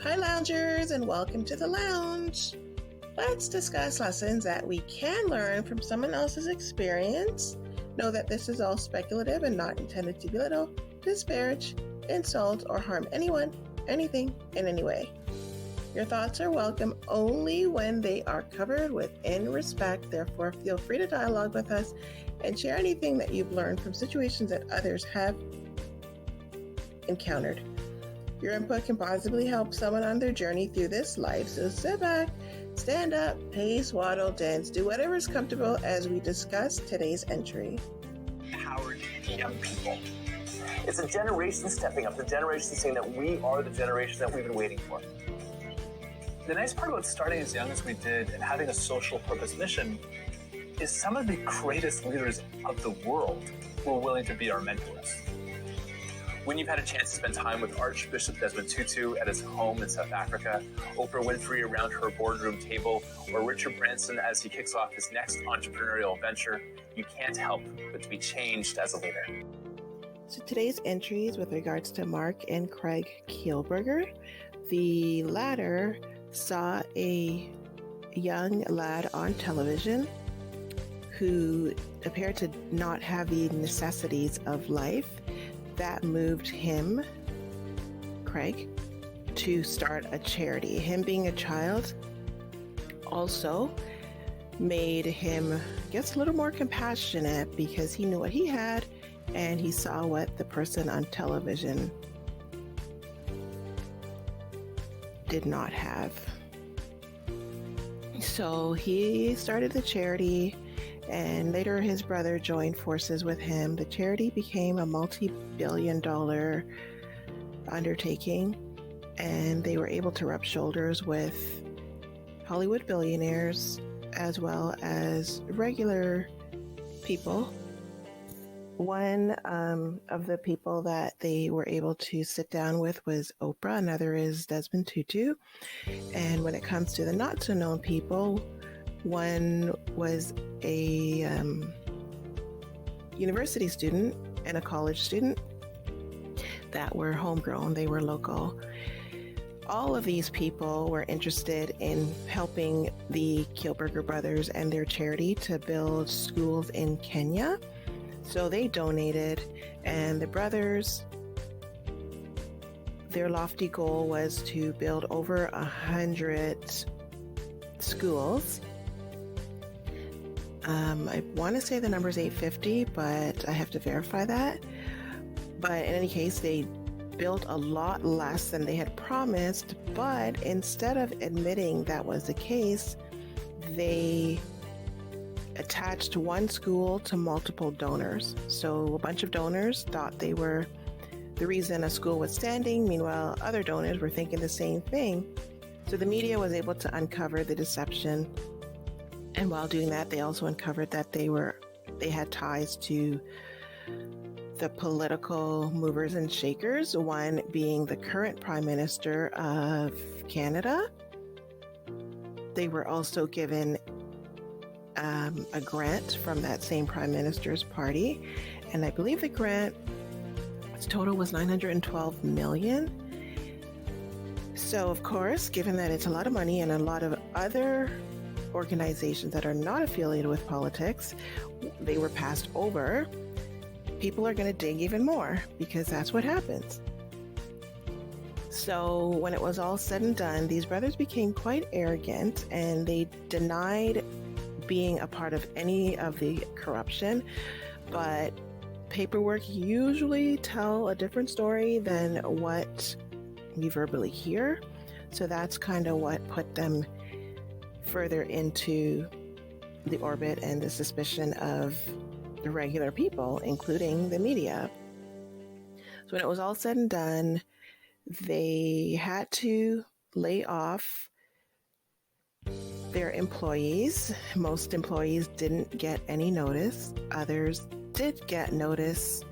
Hi, loungers, and welcome to the lounge. Let's discuss lessons that we can learn from someone else's experience. Know that this is all speculative and not intended to belittle, disparage, insult, or harm anyone, anything, in any way. Your thoughts are welcome only when they are covered within respect. Therefore, feel free to dialogue with us and share anything that you've learned from situations that others have encountered. Your input can possibly help someone on their journey through this life, so sit back, stand up, pace, waddle, dance, do whatever is comfortable as we discuss today's entry. Empowered young people. It's a generation stepping up, the generation saying that we are the generation that we've been waiting for. The nice part about starting as young as we did and having a social purpose mission is some of the greatest leaders of the world were willing to be our mentors. When you've had a chance to spend time with Archbishop Desmond Tutu at his home in South Africa, Oprah Winfrey around her boardroom table, or Richard Branson as he kicks off his next entrepreneurial venture, you can't help but to be changed as a leader. So today's entries with regards to Mark and Craig Kielburger. The latter saw a young lad on television who appeared to not have the necessities of life. That moved him, Craig, to start a charity. Him being a child also made him, I guess, a little more compassionate because he knew what he had and he saw what the person on television did not have. So he started the charity, and later his brother joined forces with him. The charity became a multi-billion-dollar undertaking, and they were able to rub shoulders with Hollywood billionaires as well as regular people. One of the people that they were able to sit down with was Oprah. Another is Desmond Tutu. And when it comes to the not-so-known people, one was a university student and a college student that were homegrown. They were local. All of these people were interested in helping the Kielburger brothers and their charity to build schools in Kenya. So they donated, and the brothers, their lofty goal was to build over 100 schools. I want to say the number is 850, but I have to verify that. But in any case, they built a lot less than they had promised, but instead of admitting that was the case, they attached one school to multiple donors. So a bunch of donors thought they were the reason a school was standing. Meanwhile, other donors were thinking the same thing. So the media was able to uncover the deception. And while doing that, they also uncovered that they had ties to the political movers and shakers, one being the current Prime Minister of Canada. They were also given a grant from that same Prime Minister's party. And I believe the grant, its total was $912 million. So of course, given that it's a lot of money and a lot of other organizations that are not affiliated with politics, they were passed over, people are going to dig even more because that's what happens. So when it was all said and done, these brothers became quite arrogant and they denied being a part of any of the corruption, but paperwork usually tell a different story than what we verbally hear. So that's kind of what put them further into the orbit and the suspicion of the regular people, including the media. So when it was all said and done, they had to lay off their employees. Most employees didn't get any notice. Others did get notice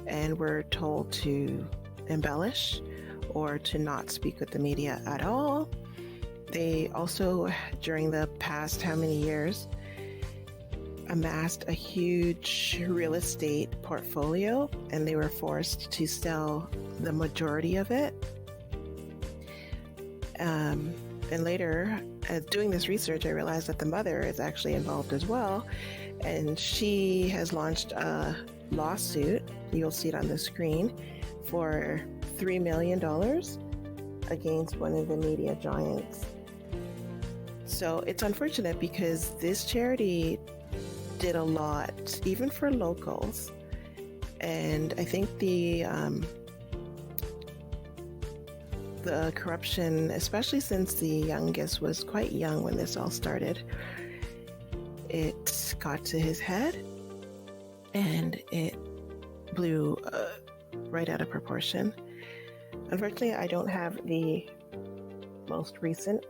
and were told to embellish or to not speak with the media at all. They also, during the past how many years, amassed a huge real estate portfolio, and they were forced to sell the majority of it. And later, doing this research, I realized that the mother is actually involved as well. And she has launched a lawsuit, you'll see it on the screen, for $3 million against one of the media giants. So it's unfortunate because this charity did a lot, even for locals. And I think the corruption, especially since the youngest was quite young when this all started, it got to his head and it blew right out of proportion. Unfortunately, I don't have the most recent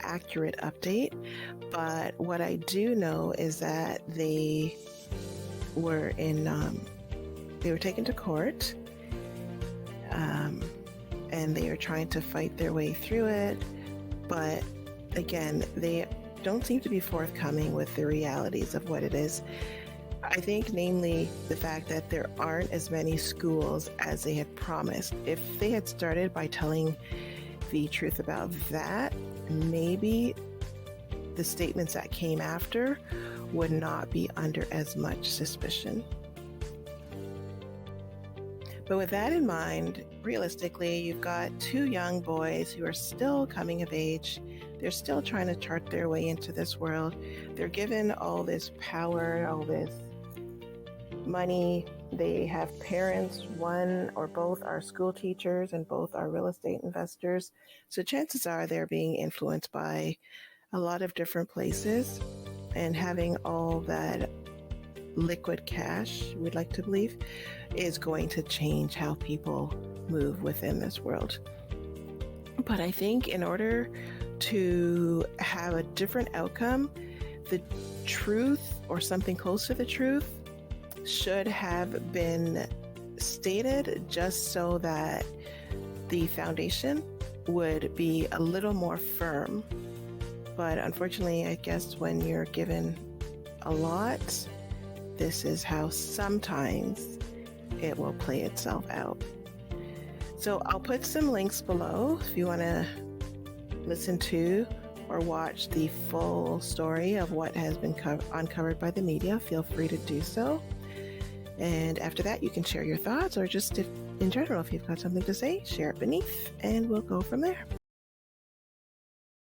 accurate update, but what I do know is that they were taken to court, and they are trying to fight their way through it, but again, they don't seem to be forthcoming with the realities of what it is. I think, namely, the fact that there aren't as many schools as they had promised. If they had started by telling the truth about that, maybe the statements that came after would not be under as much suspicion. But with that in mind, realistically, you've got two young boys who are still coming of age. They're still trying to chart their way into this world. They're given all this power, all this money. They have parents, one or both are school teachers and both are real estate investors. So chances are they're being influenced by a lot of different places, and having all that liquid cash, we'd like to believe, is going to change how people move within this world. But I think in order to have a different outcome, the truth or something close to the truth should have been stated, just so that the foundation would be a little more firm. But unfortunately, I guess when you're given a lot, this is how sometimes it will play itself out. So I'll put some links below if you want to listen to or watch the full story of what has been uncovered by the media. Feel free to do so. And after that, you can share your thoughts, or just in general, if you've got something to say, share it beneath, and we'll go from there.